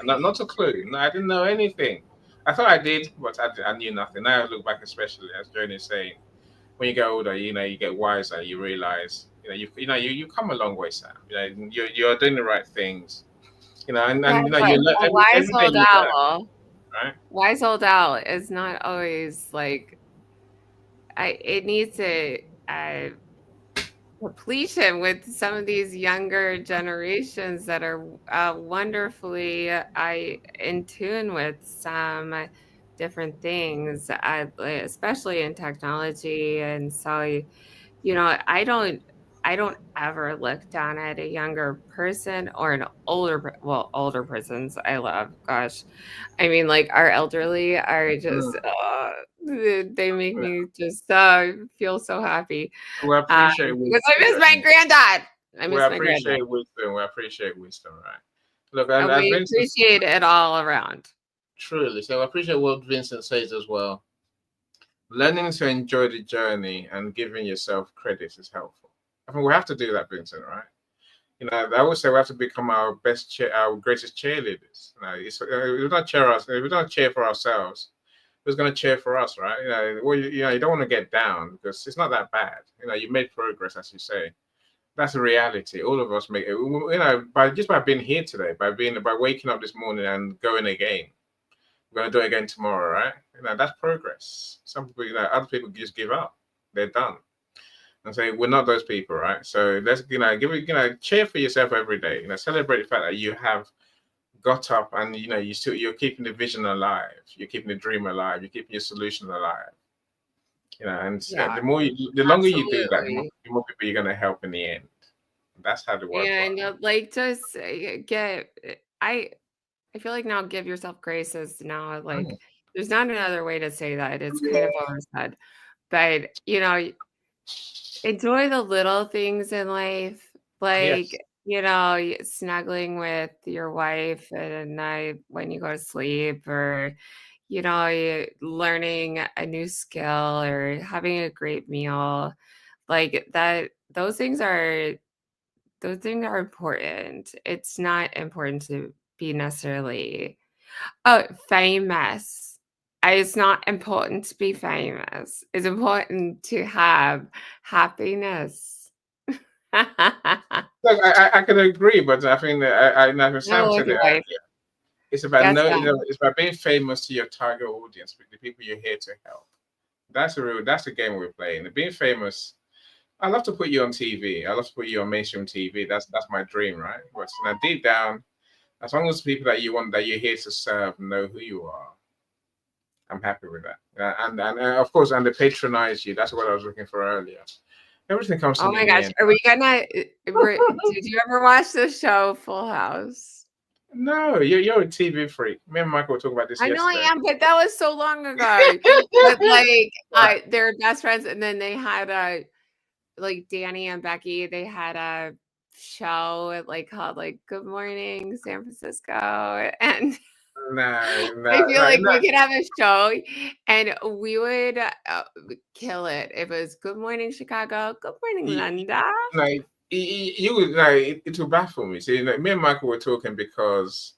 Not a clue. No, I didn't know anything. I thought I did, but I knew nothing. Now I look back, especially as Joni is saying, when you get older, you get wiser. You realize, you come a long way, Sam. You're doing the right things. And but you learn a wise every day old you learn, owl, right? wise old owl is not always like it needs to completion with some of these younger generations that are wonderfully in tune with some different things, especially in technology. And so, I don't ever look down at a younger person or an older persons. I love, gosh, I mean, like our elderly are just, Mm. they make Yeah. me just feel so happy. We appreciate Because I miss wisdom. my granddad. I We miss my granddad. appreciate wisdom. We appreciate wisdom, right? Look, And as we Vincent appreciate it all around. truly, so I appreciate what Vincent says as well. Learning to enjoy the journey and giving yourself credit is helpful. I think we have to do that, Vincent, right? I would say we have to become our our greatest cheerleaders. If we don't cheer us, if we don't cheer for ourselves, who's going to cheer for us, right? You don't want to get down because it's not that bad. You made progress, as you say. That's a reality. All of us make it. By being here today, by waking up this morning and going again. We're going to do it again tomorrow, right? That's progress. Some people, other people just give up. They're done. And say we're not those people, right? So let's, cheer for yourself every day. Celebrate the fact that you have got up and you're keeping the vision alive. You're keeping the dream alive. You're keeping your solution alive. The longer you do that, the more people you're going to help in the end. That's how the work works. Just I feel like now give yourself grace is now like there's not another way to say that. It's kind of oversaid. But enjoy the little things in life. Like, snuggling with your wife at night when you go to sleep, or learning a new skill or having a great meal. Like that, those things are important. It's not important to be necessarily famous. It's not important to be famous. It's important to have happiness. Look, I can agree, but I think that Sam said it earlier. It's about it's about being famous to your target audience, the people you're here to help. That's the game we're playing. Being famous. I love to put you on TV. I love to put you on mainstream TV. That's my dream, right? But deep down, as long as the people that you're here to serve know who you are, I'm happy with that. And of course, and they patronize you. That's what I was looking for earlier. Everything comes to me. Oh my gosh. Are we gonna did you ever watch the show Full House? No, you're a TV freak. Me and Michael were talking about this yesterday. I know I am, but that was so long ago. But they're best friends, and then they had like Danny and Becky, they had a show called Good Morning San Francisco, and I feel like we could have a show and we would kill it. It was Good Morning Chicago, Good Morning London. You would it will baffle me. See, me and Michael were talking because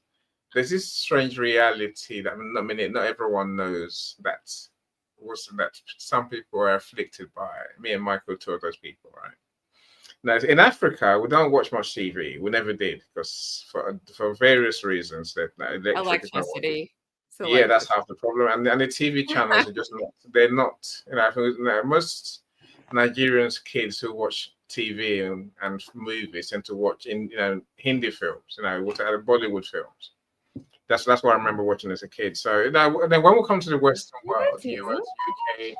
there's this strange reality that not everyone knows that some people are afflicted by. Me and Michael taught those people, right? Now in Africa, we don't watch much TV. We never did because for various reasons that electricity. Yeah, that's half the problem. And the TV channels are just not. They're not. Most Nigerians kids who watch TV and movies tend to watch in Hindi films. Bollywood films. That's what I remember watching as a kid. So then when we come to the Western world, US, UK,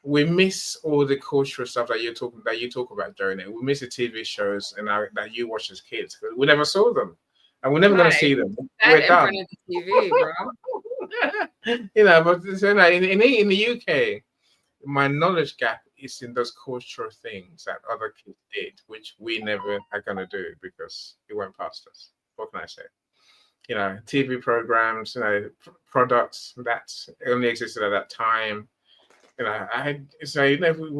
we miss all the cultural stuff that you talk about, Joni. We miss the TV shows that you watched as kids. We never saw them, and we're never going to see them. We're done. In front of the TV, bro. But in the UK, my knowledge gap is in those cultural things that other kids did, which we never are going to do because it went past us. What can I say? TV programs, products that only existed at that time. We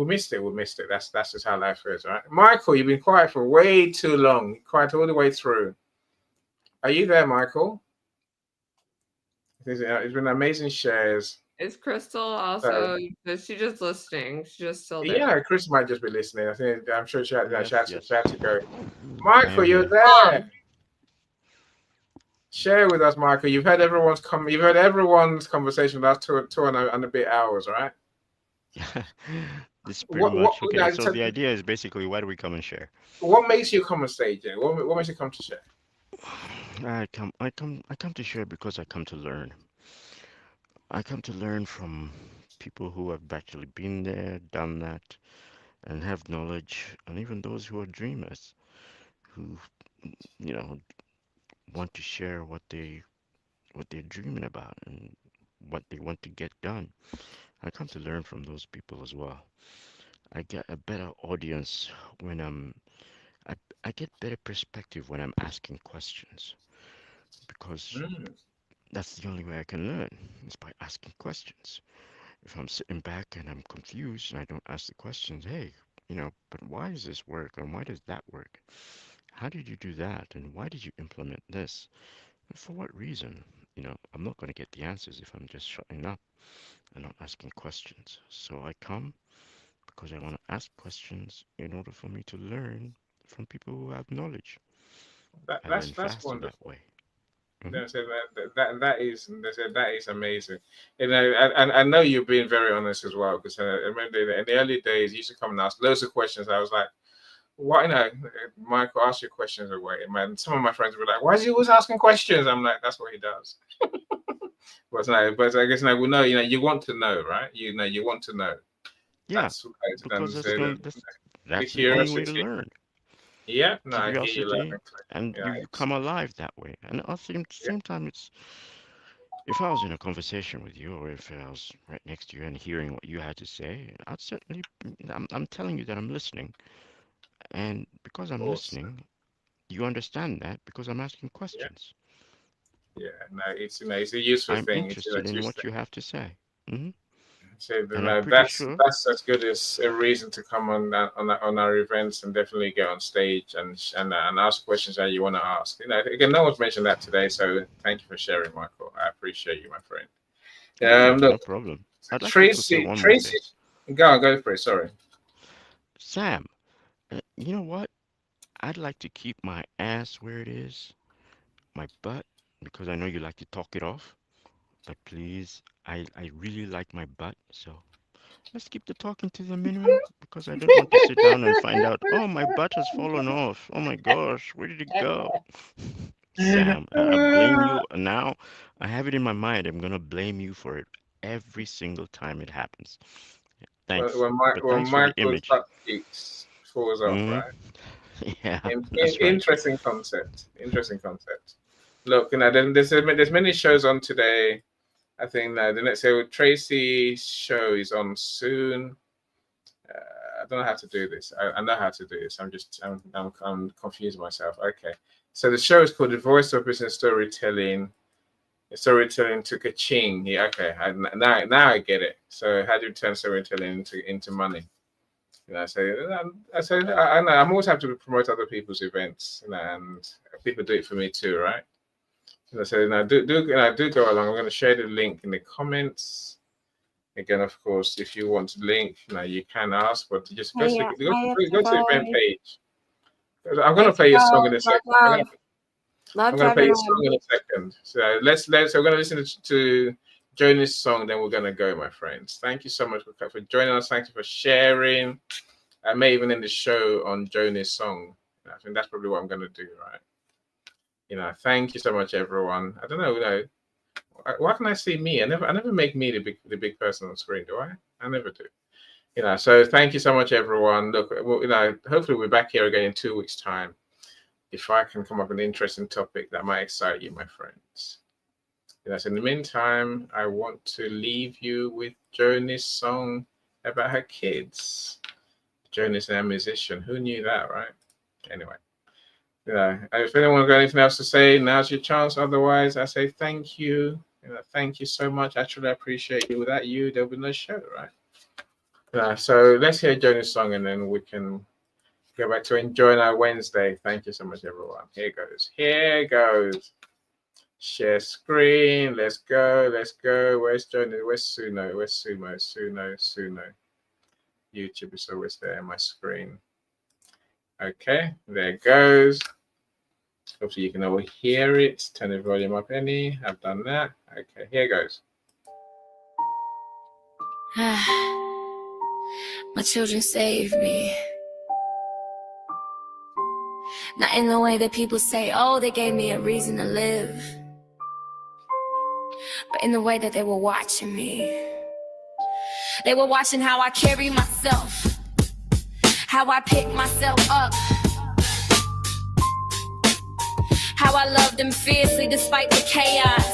missed it. We missed it. That's just how life is, right? Michael, you've been quiet for way too long. Quiet all the way through. Are you there, Michael? It's been amazing shares. Is Crystal also? Is she just listening? She's just still there. Yeah, Chris might just be listening. I'm sure she had Yes. to go. Michael, you're there. Share with us, Michael. You've heard everyone's conversation the last two and a bit hours, right? This is pretty much okay. So the idea is basically, why do we come and share? What makes you come on stage? What makes you come to share? I come to share because I come to learn. I come to learn from people who have actually been there, done that, and have knowledge, and even those who are dreamers, who want to share what they're dreaming about and what they want to get done. I come to learn from those people as well. I get a better audience when I get better perspective when I'm asking questions, because that's the only way I can learn, is by asking questions. If I'm sitting back and I'm confused and I don't ask the questions, hey, but why does this work and why does that work? How did you do that and why did you implement this? And for what reason? I'm not going to get the answers if I'm just shutting up and not asking questions. So I come because I want to ask questions in order for me to learn from people who have knowledge. That's wonderful. That way. That is amazing. I know you've been very honest as well, because I remember in the early days you used to come and ask loads of questions. I was like, why not? Michael, ask your questions away. Man, some of my friends were like, why is he always asking questions? I'm like, that's what he does. But I guess we know, you want to know, right? You want to know. Yeah, because that's the only way to learn. Yeah, curiosity, and you come alive that way. And at the same time, if I was in a conversation with you, or if I was right next to you and hearing what you had to say, I'd certainly, I'm telling you that I'm listening. And because I'm listening, you understand that because I'm asking questions. Yeah, no, it's a useful thing. I'm interested in what you have to say. Mm-hmm. So that's as good as a reason to come on our events and definitely get on stage and ask questions that you want to ask. Again, no one's mentioned that today, so thank you for sharing, Michael. I appreciate you, my friend. No problem. Tracy, go for it. Sorry, Sam. You know what? I'd like to keep my ass where it is, my butt, because I know you like to talk it off. But please, I really like my butt, so let's keep the talking to the minimum, because I don't want to sit down and find out, oh, my butt has fallen off. Oh my gosh, where did it go? Sam, I blame you. Now I have it in my mind. I'm gonna blame you for it every single time it happens. Thanks. When Michael's butt cheeks falls off, right? Yeah. Interesting concept. Look, there's many shows on today. I think the next Tracy's show is on soon. I don't know how to do this. I know how to do this. I'm confused myself. Okay, so the show is called The Voice of Business Storytelling. Storytelling to ka-ching. Yeah, okay. Now I get it. So how do you turn storytelling into money? I'm always happy to promote other people's events, and people do it for me too, right? So do go along. I'm going to share the link in the comments. Again, of course, if you want to link, you can ask, but just go to the event page. I'm going to play your song in a second. I'm going to play your song in a second. So we're going to listen to Joni's song, then we're going to go, my friends. Thank you so much for joining us. Thank you for sharing. I may even end the show on Joni's song. I think that's probably what I'm going to do, right? Thank you so much, everyone. I don't know, why can I see me? I never make me the big person on screen, do I? I never do. So thank you so much, everyone. Look, hopefully we're back here again in 2 weeks' time. If I can come up with an interesting topic that might excite you, my friends. So in the meantime, I want to leave you with Joni's song about her kids. Joni's a musician. Who knew that, right? Anyway. If anyone got anything else to say, now's your chance. Otherwise, I say thank you. Thank you so much. I truly appreciate you. Without you, there'll be no show, right? So let's hear Joni's song, and then we can go back to enjoying our Wednesday. Thank you so much, everyone. Here goes. Share screen. Let's go. Where's Johnny? Where's Suno? Where's Sumo? Suno. YouTube is always there on my screen. Okay, there it goes. Hopefully you can all hear it. Turn the volume up any. I've done that. Okay, here goes. My children saved me. Not in the way that people say, oh, they gave me a reason to live, but in the way that they were watching me. They were watching how I carry myself, how I pick myself up, how I love them fiercely despite the chaos.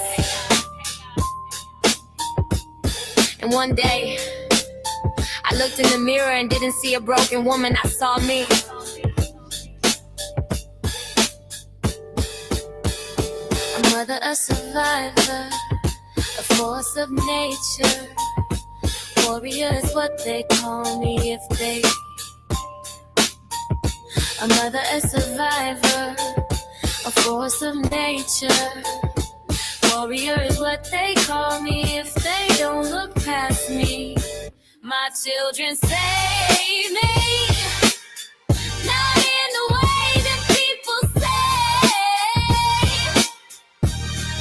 And one day, I looked in the mirror and didn't see a broken woman, I saw me. A mother, a survivor, a force of nature. Warrior is what they call me if they. A mother, a survivor, a force of nature. Warrior is what they call me if they don't look past me. My children save me, not in the way that people say.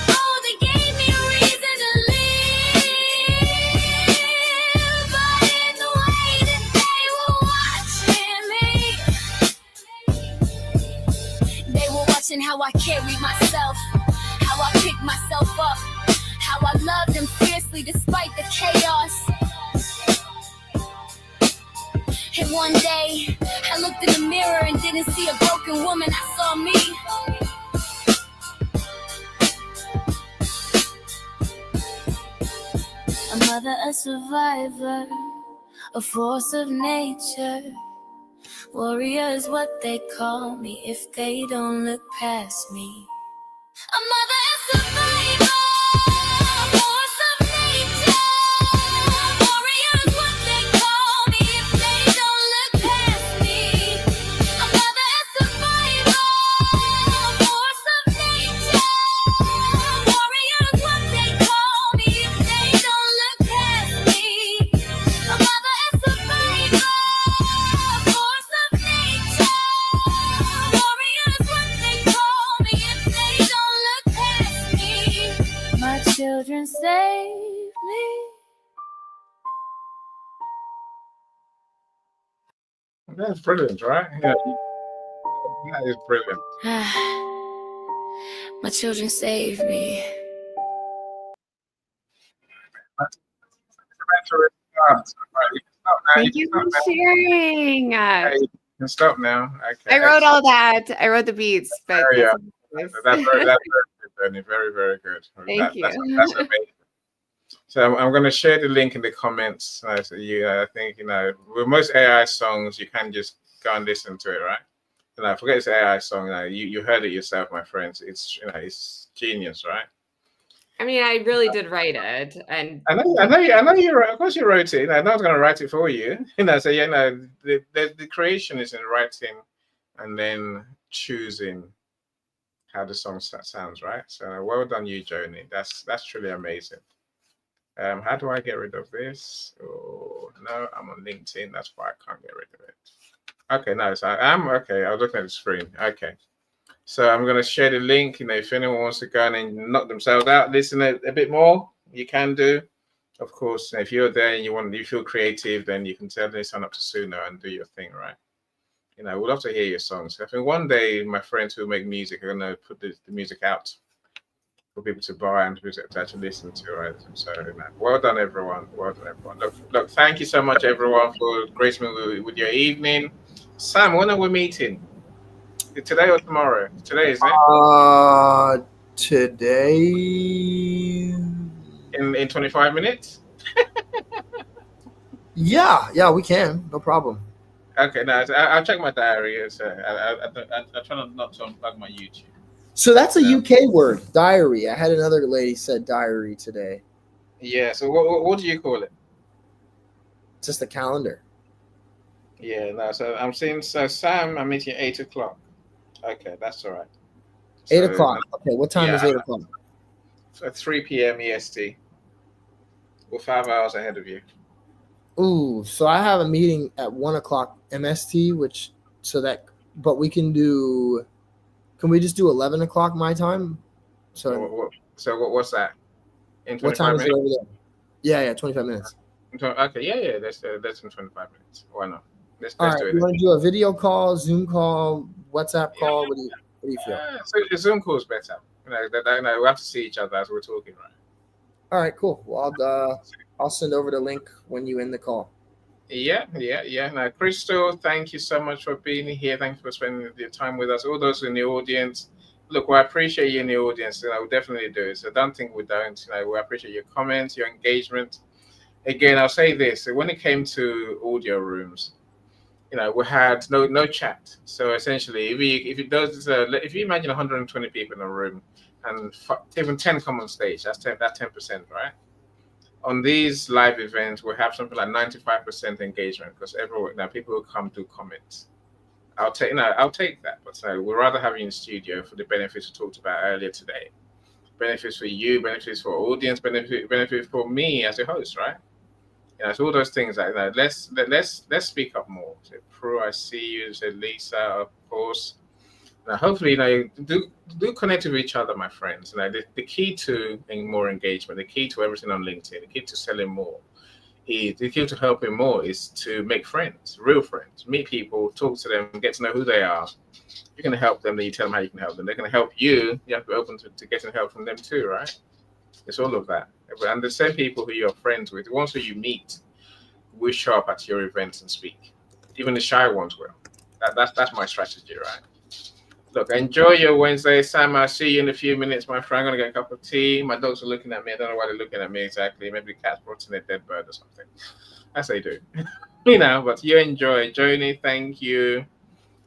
Oh, they gave me a reason to live, but in the way that they were watching me. They were watching how I carry myself, how I pick myself up, how I love them fiercely despite the chaos. And one day, I looked in the mirror and didn't see a broken woman, I saw me. A mother, a survivor, a force of nature. Warrior is what they call me if they don't look past me. A mother, a survivor, a force of nature. Warrior is what they call me if they don't look past me. A mother, a survivor, a force of nature. Warrior is what they call me if they don't look past me. A mother, a survivor, a force of nature. Warrior is what they call me if they don't look past me. My children save me. That's brilliant, right? Yeah, that is brilliant. My children saved me. Thank you for sharing. You can stop now. Okay. I wrote all that. I wrote the beats, but Oh, yeah. that's That's very good, Bernie. Very, very good. Thank you. That's amazing. So I'm going to share the link in the comments. So I think, with most AI songs, you can just go and listen to it, right? Forget it's AI song. You heard it yourself, my friends. It's it's genius, right? I mean, I really did write it, and I know you. Of course, you wrote it. I'm not going to write it for you. So the creation is in writing, and then choosing how the song sounds, right? So well done, you, Joni. That's truly amazing. How do I get rid of this? Oh no, I'm on LinkedIn. That's why I can't get rid of it. Okay, no, so I'm okay. I was looking at the screen. Okay, so I'm going to share the link. If anyone wants to go and knock themselves out, listen a bit more, you can do. Of course, if you're there and you feel creative, then you can certainly sign up to Suno and do your thing, right? We'd love to hear your songs. I think one day my friends who make music are going to put the music out for people to buy and to actually listen to, right? So, well done, everyone. Well done, everyone. Look, thank you so much, everyone, for gracing me with your evening. Sam, when are we meeting? Today or tomorrow? Today, isn't it? Today. In 25 minutes? Yeah, we can. No problem. Okay, no, I'll check my diary. I try not to unplug my YouTube. So that's a UK word, diary. I had another lady said diary today. Yeah, so what do you call it? Just a calendar. Yeah, no, so I'm seeing, Sam, I'm meeting at 8 o'clock. Okay, that's all right. 8 o'clock. Okay, what time is 8 o'clock? at 3 p.m. EST. We're 5 hours ahead of you. Ooh, so I have a meeting at 1 o'clock MST, but we can we just do 11 o'clock my time? So what's that? In 25 what time minutes? is it over there? Yeah, 25 minutes. Okay, yeah, that's in 25 minutes. Why not? Let's All right, do it. you want to do a video call, Zoom call, WhatsApp call? What do you feel? So the Zoom call is better. We have to see each other as we're talking, right? All right, cool. Well, I'll send over the link when you end the call. Yeah. Now, Crystal, thank you so much for being here. Thanks for spending your time with us. All those in the audience, look, we appreciate you in the audience. We definitely do. So don't think we don't. We appreciate your comments, your engagement. Again, I'll say this: when it came to audio rooms, we had no chat. So essentially, if you imagine 120 people in a room and even 10 come on stage, that's 10%, right? On these live events, we have something like 95% engagement because people will come to comment. I'll take that, but we'd rather have you in the studio for the benefits we talked about earlier today. Benefits for you, benefits for audience, benefit for me as a host, right? So all those things like that. Let's speak up more. So Prue, I see you. So Lisa, of course. Now, hopefully, do connect with each other, my friends. The key to more engagement, the key to everything on LinkedIn, the key to selling more, the key to helping more is to make friends, real friends, meet people, talk to them, get to know who they are. You're going to help them, then you tell them how you can help them. They're going to help you. You have to be open to getting help from them too, right? It's all of that. And the same people who you're friends with, the ones who you meet, will show up at your events and speak. Even the shy ones will. That's my strategy, right? Look, enjoy your Wednesday. Sam, I'll see you in a few minutes, my friend. I'm going to get a cup of tea. My dogs are looking at me. I don't know why they're looking at me exactly. Maybe the cat's brought in a dead bird or something. As they do. But you enjoy. Joni, thank you.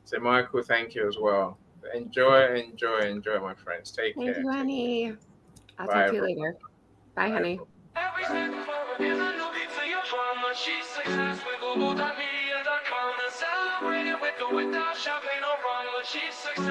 So Michael, thank you as well. Enjoy, my friends. Take care. Thank you, honey. I'll Bye, talk to you everyone. later. Bye, honey. Every step forward is a new beat to your drama. She's success with Google.media.com and celebrating with or without champagne or rum. She's success.